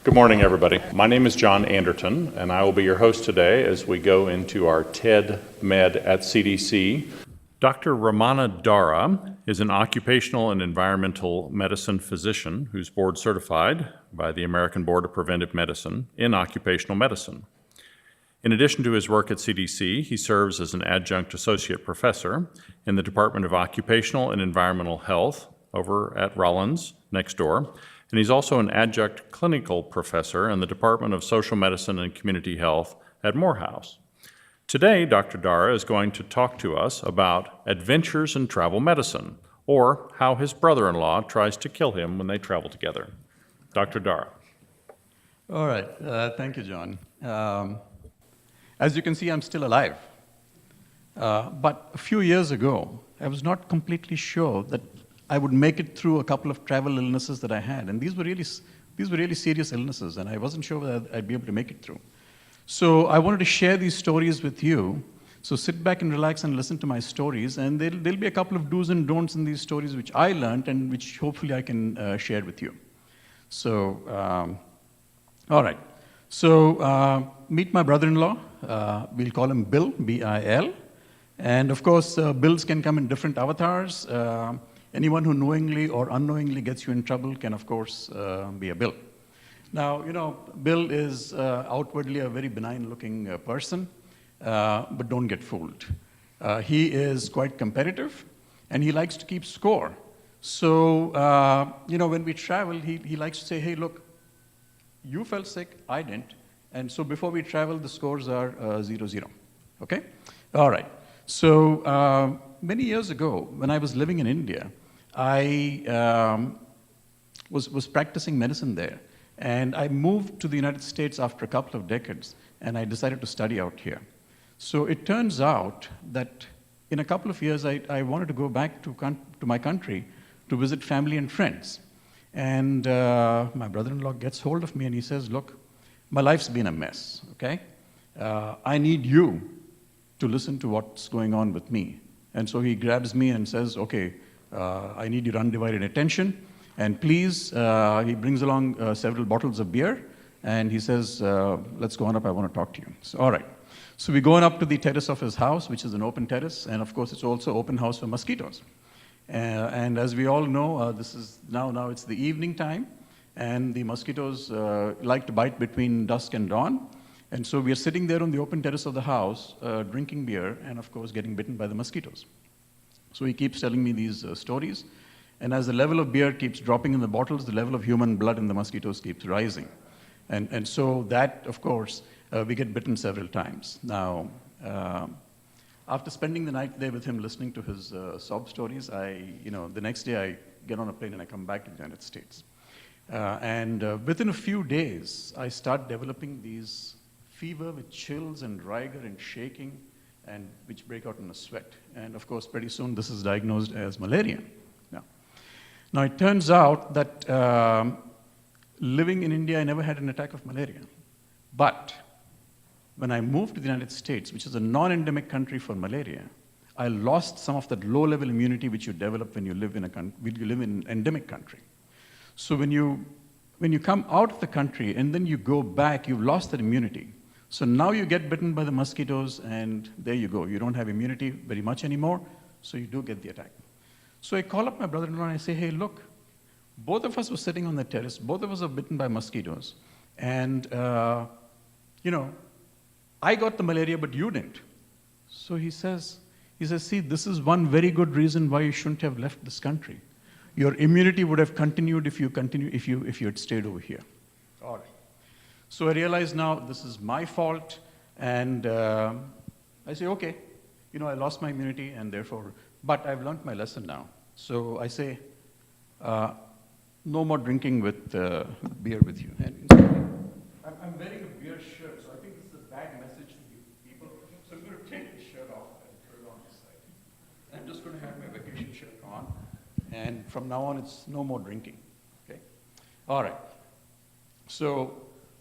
Good morning, everybody. My name is John Anderton, and I will be your host today as we go into our TedMed at CDC. Dr. Ramana Dhara is an occupational and environmental medicine physician who's board certified by the American Board of Preventive Medicine in occupational medicine. In addition to his work at CDC, he serves as an adjunct associate professor in the Department of Occupational and Environmental Health over at Rollins, next door, and he's also an adjunct clinical professor in the Department of Social Medicine and Community Health at Morehouse. Today, Dr. Dhara is going to talk to us about adventures in travel medicine, or how his brother-in-law tries to kill him when they travel together. Dr. Dhara. All right. Thank you, John. As you can see, I'm still alive. But a few years ago, I was not completely sure that I would make it through a couple of travel illnesses that I had. And these were really serious illnesses, and I wasn't sure whether I'd be able to make it through. So I wanted to share these stories with you. So sit back and relax and listen to my stories. And there'll be a couple of do's and don'ts in these stories which I learned and which hopefully I can share with you. So, all right. So meet my brother-in-law. We'll call him Bill, B-I-L. And of course, Bills can come in different avatars. Anyone who knowingly or unknowingly gets you in trouble can, of course, be a Bill. Now, you know, Bill is outwardly a very benign-looking person, but don't get fooled. He is quite competitive, and he likes to keep score. So, you know, when we travel, he likes to say, hey, look, you felt sick, I didn't. And so before we travel, the scores are 0-0, okay? All right. So many years ago, when I was living in India, I was practicing medicine there. And I moved to the United States after a couple of decades, and I decided to study out here. So it turns out that in a couple of years, I wanted to go back to my country to visit family and friends. And my brother-in-law gets hold of me and he says, look, my life's been a mess, okay? I need you to listen to what's going on with me. And so he grabs me and says, okay, I need your undivided attention. And please, he brings along several bottles of beer and he says, let's go on up, I want to talk to you. So, all right. So we go on up to the terrace of his house, which is an open terrace. And of course, it's also open house for mosquitoes. And as we all know, this is now it's the evening time, and the mosquitoes like to bite between dusk and dawn. And so we are sitting there on the open terrace of the house, drinking beer, and of course getting bitten by the mosquitoes. So he keeps telling me these stories, and as the level of beer keeps dropping in the bottles, the level of human blood in the mosquitoes keeps rising. And so that, of course, we get bitten several times. Now, after spending the night there with him listening to his sob stories, the next day I get on a plane and I come back to the United States. And within a few days, I start developing these fever with chills and rigor and shaking, and which break out in a sweat. And of course, pretty soon this is diagnosed as malaria. Now it turns out that living in India, I never had an attack of malaria. But when I moved to the United States, which is a non-endemic country for malaria, I lost some of that low-level immunity which you develop when you live in an endemic country. So when you come out of the country and then you go back, you've lost that immunity. So now you get bitten by the mosquitoes, and there you go. You don't have immunity very much anymore, so you do get the attack. So I call up my brother-in-law and I say, hey, look, both of us were sitting on the terrace. Both of us are bitten by mosquitoes. And, I got the malaria, but you didn't. So he says, see, this is one very good reason why you shouldn't have left this country. Your immunity would have continued if you had stayed over here. All right. So I realize now this is my fault, and I say, okay, I lost my immunity, and therefore, but I've learned my lesson now. So I say, no more drinking with beer with you. And I'm wearing a beer shirt, so I think this is a bad message to you people. So I'm going to take the shirt off and put it on this side. I'm just going to have my vacation shirt on, and from now on, it's no more drinking. Okay? All right. So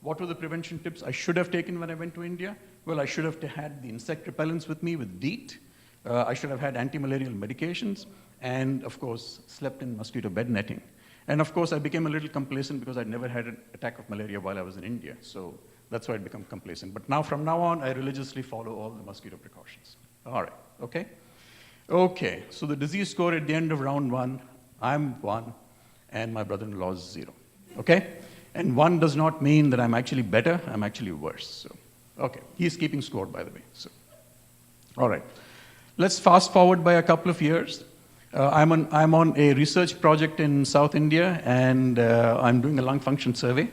what were the prevention tips I should have taken when I went to India? Well, I should have had the insect repellents with me with DEET. I should have had anti-malarial medications, and of course, slept in mosquito bed netting. And of course, I became a little complacent because I'd never had an attack of malaria while I was in India. So that's why I'd become complacent. But now, from now on, I religiously follow all the mosquito precautions. All right, okay? Okay, so the disease score at the end of round 1, I'm 1, and my brother-in-law is 0, okay? And 1 does not mean that I'm actually better, I'm actually worse. So, okay, he's keeping score, by the way. So, all right, let's fast forward by a couple of years. I'm on a research project in South India, and I'm doing a lung function survey.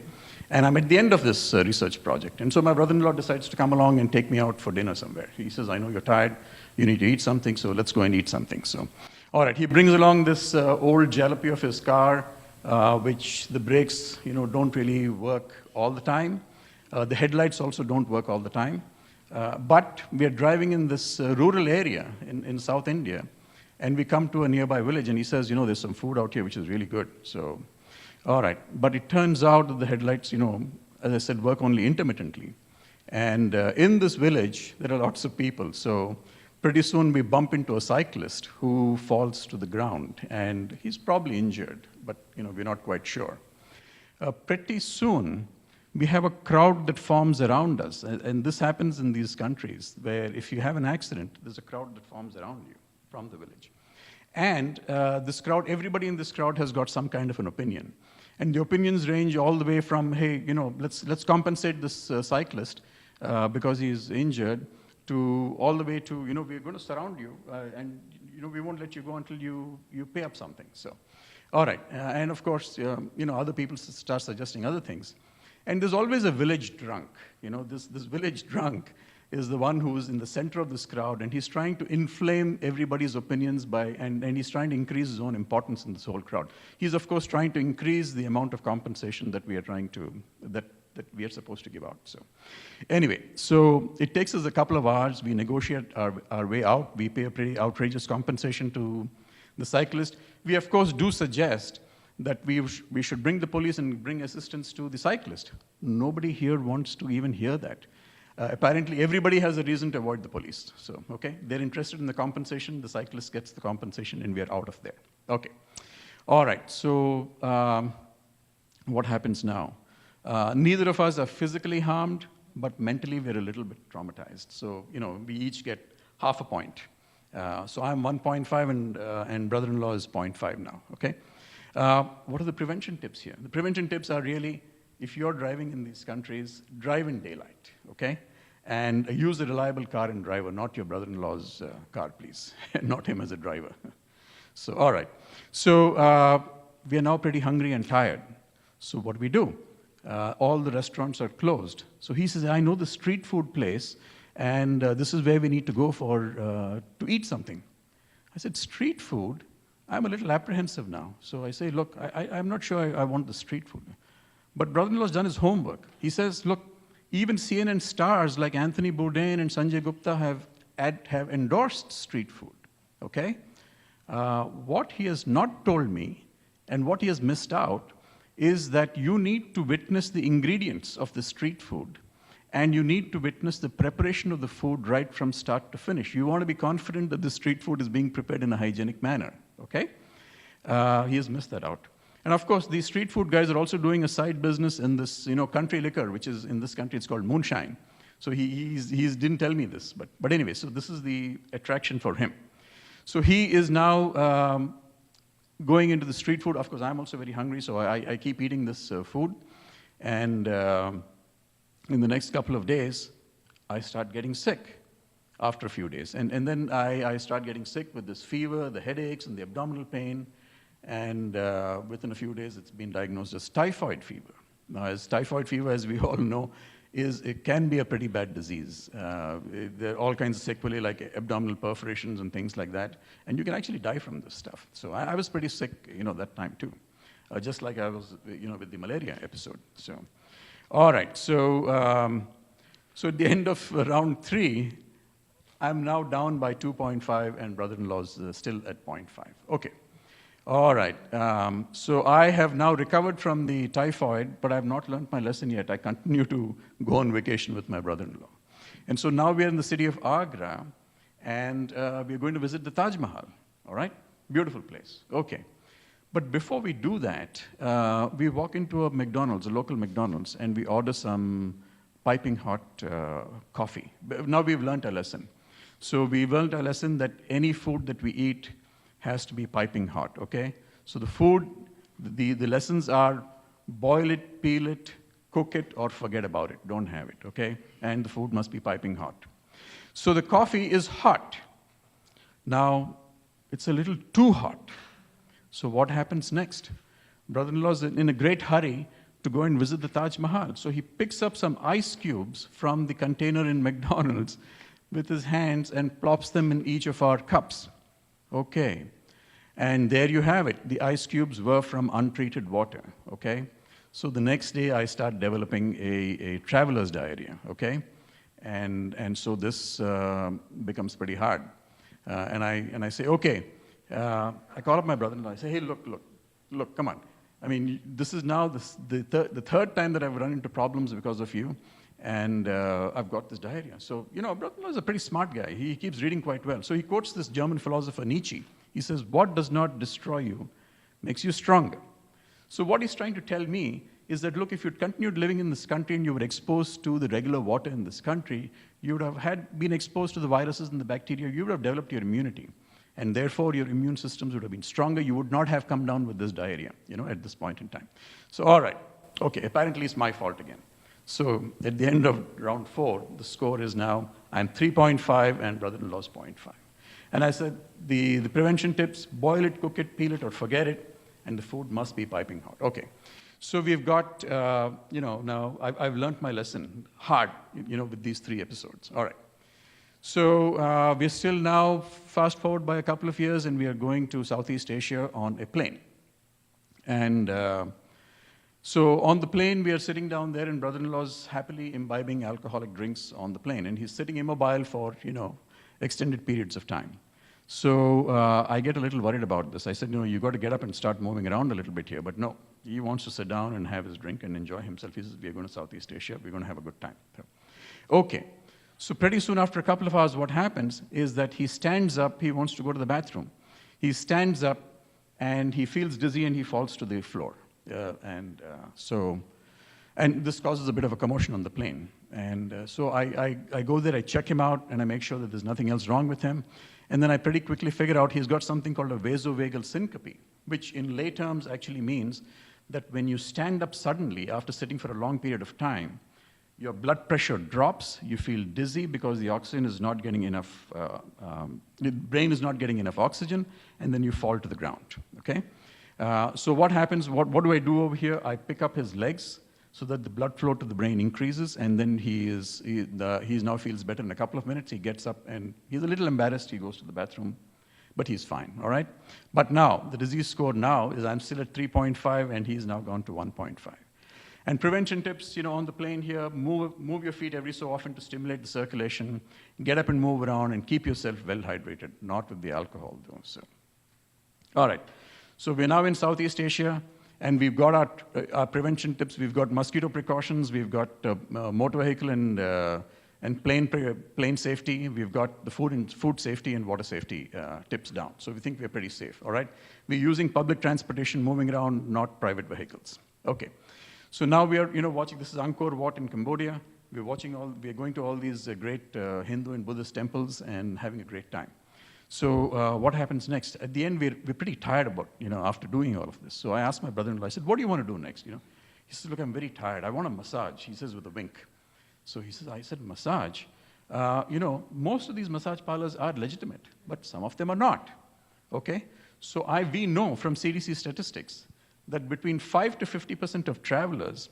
And I'm at the end of this research project. And so my brother-in-law decides to come along and take me out for dinner somewhere. He says, I know you're tired, you need to eat something, so let's go and eat something. So, all right, he brings along this old jalopy of his car, which the brakes, don't really work all the time. The headlights also don't work all the time. But we are driving in this rural area in South India, and we come to a nearby village, and he says, there's some food out here which is really good. So, all right, but it turns out that the headlights, as I said, work only intermittently. And in this village, there are lots of people. So pretty soon we bump into a cyclist who falls to the ground, and he's probably injured, but we're not quite sure. Pretty soon, we have a crowd that forms around us. And this happens in these countries, where if you have an accident, there's a crowd that forms around you from the village. And this crowd, everybody in this crowd has got some kind of an opinion. And the opinions range all the way from, hey, let's compensate this cyclist because he's injured, to all the way to, we're going to surround you, and we won't let you go until you pay up something. So, all right, and of course, other people start suggesting other things. And there's always a village drunk. This village drunk is the one who's in the center of this crowd, and he's trying to inflame everybody's opinions and he's trying to increase his own importance in this whole crowd. He's, of course, trying to increase the amount of compensation that we are that we are supposed to give out. So anyway, so it takes us a couple of hours. We negotiate our way out. We pay a pretty outrageous compensation to the cyclist. We, of course, do suggest that we should bring the police and bring assistance to the cyclist. Nobody here wants to even hear that. Apparently, everybody has a reason to avoid the police. So, okay, they're interested in the compensation. The cyclist gets the compensation, and we are out of there. Okay. All right. So, what happens now? Neither of us are physically harmed, but mentally we're a little bit traumatized. So, we each get half a point. So I'm 1.5, and brother-in-law is 0.5 now. Okay. What are the prevention tips here? The prevention tips are really, if you're driving in these countries, drive in daylight, okay? And use a reliable car and driver, not your brother-in-law's car, please, not him as a driver. So, all right. So we are now pretty hungry and tired. So what do we do? All the restaurants are closed. So he says, I know the street food place, and this is where we need to go to eat something. I said, street food? I'm a little apprehensive now. So I say, look, I'm not sure I want the street food. But brother-in-law's done his homework. He says, look, even CNN stars like Anthony Bourdain and Sanjay Gupta have endorsed street food, okay? What he has not told me, and what he has missed out, is that you need to witness the ingredients of the street food, and you need to witness the preparation of the food right from start to finish. You want to be confident that the street food is being prepared in a hygienic manner, okay? He has missed that out. And of course, these street food guys are also doing a side business in this, country liquor, which is, in this country, it's called moonshine. So he didn't tell me this, but anyway, so this is the attraction for him. So he is now going into the street food. Of course, I'm also very hungry, so I keep eating this food. And in the next couple of days, I start getting sick after a few days. And then I start getting sick with this fever, the headaches, and the abdominal pain. And within a few days, it's been diagnosed as typhoid fever. Now, as typhoid fever, as we all know, it can be a pretty bad disease. There are all kinds of sequelae like abdominal perforations and things like that, and you can actually die from this stuff. So I was pretty sick, that time too, just like I was, with the malaria episode. So, all right. So, so at the end of round 3, I'm now down by 2.5, and brother-in-law's still at 0.5. Okay. All right. So I have now recovered from the typhoid, but I have not learned my lesson yet. I continue to go on vacation with my brother-in-law. And so now we are in the city of Agra, and we are going to visit the Taj Mahal. All right? Beautiful place. Okay. But before we do that, we walk into a McDonald's, a local McDonald's, and we order some piping hot coffee. Now we've learned a lesson. So we've learned a lesson that any food that we eat has to be piping hot, okay? So the food, the lessons are boil it, peel it, cook it, or forget about it. Don't have it, okay? And the food must be piping hot. So the coffee is hot. Now, it's a little too hot. So what happens next? Brother-in-law's in a great hurry to go and visit the Taj Mahal. So he picks up some ice cubes from the container in McDonald's with his hands and plops them in each of our cups. Okay. And there you have it. The ice cubes were from untreated water, okay? So the next day I start developing a traveler's diarrhea, okay? And so this becomes pretty hard. And I say, okay. I call up my brother-in-law. I say, hey, look, come on. I mean, this is now the third time that I've run into problems because of you, and I've got this diarrhea. So, brother-in-law is a pretty smart guy. He keeps reading quite well. So he quotes this German philosopher Nietzsche. He says, what does not destroy you makes you stronger. So what he's trying to tell me is that, look, if you'd continued living in this country and you were exposed to the regular water in this country, you would have been exposed to the viruses and the bacteria, you would have developed your immunity. And therefore, your immune systems would have been stronger. You would not have come down with this diarrhea, at this point in time. So, all right, okay, apparently it's my fault again. So at the end of round 4, the score is now, I'm 3.5 and brother-in-law's 0.5. And I said, the prevention tips, boil it, cook it, peel it, or forget it, and the food must be piping hot. Okay. So we've got, now I've learned my lesson hard, with these 3 episodes. All right. So we're still now, fast forward by a couple of years, and we are going to Southeast Asia on a plane. And so on the plane, we are sitting down there, and brother-in-law's happily imbibing alcoholic drinks on the plane. And he's sitting immobile for, extended periods of time. So I get a little worried about this. I said, you got to get up and start moving around a little bit here. But no, he wants to sit down and have his drink and enjoy himself. He says, we're going to Southeast Asia. We're going to have a good time. Okay. So pretty soon after a couple of hours, what happens is that he stands up. He wants to go to the bathroom. He stands up, and he feels dizzy, and he falls to the floor. And this causes a bit of a commotion on the plane. And so I go there, I check him out, and I make sure that there's nothing else wrong with him. And then I pretty quickly figure out he's got something called a vasovagal syncope, which in lay terms actually means that when you stand up suddenly after sitting for a long period of time, your blood pressure drops, you feel dizzy because the oxygen is not getting enough, the brain is not getting enough oxygen, and then you fall to the ground, okay? So what happens, what do I do over here? I pick up his legs so that the blood flow to the brain increases, and then he now feels better in a couple of minutes. He gets up, and he's a little embarrassed. He goes to the bathroom, but he's fine, all right? But now, the disease score now is I'm still at 3.5, and he's now gone to 1.5. And prevention tips, on the plane here, move your feet every so often to stimulate the circulation, get up and move around, and keep yourself well hydrated, not with the alcohol, though. So, all right. So we're now in Southeast Asia, and we've got our prevention tips. We've got mosquito precautions. We've got motor vehicle and plane safety. We've got the food safety and water safety tips down. So we think we're pretty safe, all right? We're using public transportation, moving around, not private vehicles. Okay. So now we are, watching, this is Angkor Wat in Cambodia. We're going to all these great Hindu and Buddhist temples and having a great time. So what happens next? At the end, we're pretty tired about, after doing all of this. So I asked my brother-in-law, I said, what do you want to do next, He says, look, I'm very tired. I want a massage, he says with a wink. So I said, massage? Most of these massage parlors are legitimate, but some of them are not, okay? So we know from CDC statistics that between 5 to 50% of travelers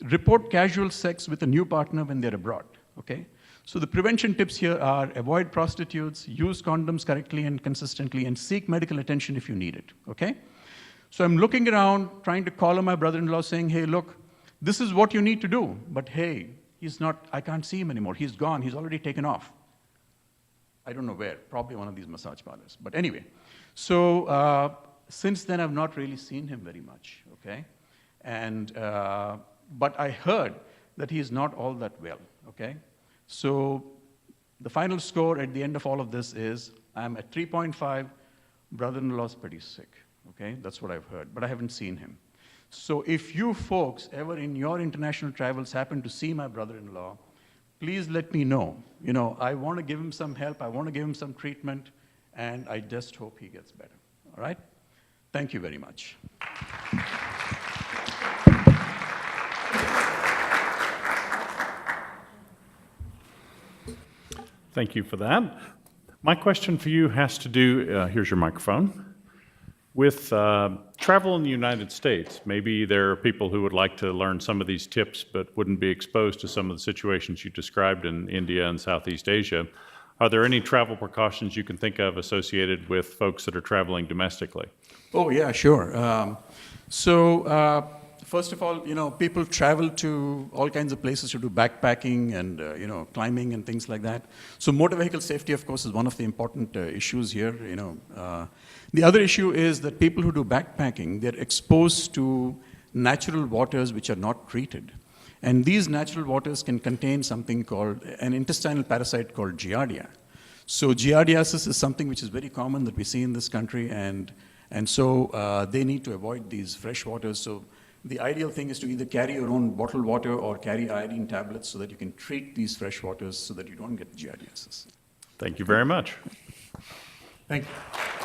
report casual sex with a new partner when they're abroad, okay? So the prevention tips here are avoid prostitutes, use condoms correctly and consistently, and seek medical attention if you need it, okay? So I'm looking around, trying to call on my brother-in-law saying, hey, look, this is what you need to do. But hey, I can't see him anymore. He's gone, he's already taken off. I don't know where, probably one of these massage parlors. But anyway, so since then I've not really seen him very much, okay? And, but I heard that he's not all that well, okay? So the final score at the end of all of this is I'm at 3.5, brother-in-law's pretty sick, Okay, that's what I've heard, but I haven't seen him. So if you folks ever in your international travels happen to see my brother-in-law, please let me know. You know, I want to give him some help, I want to give him some treatment, and I just hope he gets better. All right? Thank you very much. Thank you for that. My question for you has to do, here's your microphone, with travel in the United States. Maybe there are people who would like to learn some of these tips but wouldn't be exposed to some of the situations you described in India and Southeast Asia. Are there any travel precautions you can think of associated with folks that are traveling domestically? Oh, yeah, sure. First of all, you know, people travel to all kinds of places to do backpacking and, you know, climbing and things like that. So motor vehicle safety, of course, is one of the important issues here, you know. The other issue is that people who do backpacking, they're exposed to natural waters which are not treated. And these natural waters can contain something called an intestinal parasite called Giardia. So Giardiasis is something which is very common that we see in this country, and so they need to avoid these fresh waters. So the ideal thing is to either carry your own bottled water or carry iodine tablets so that you can treat these fresh waters so that you don't get giardiasis. Thank you very much. Thank you.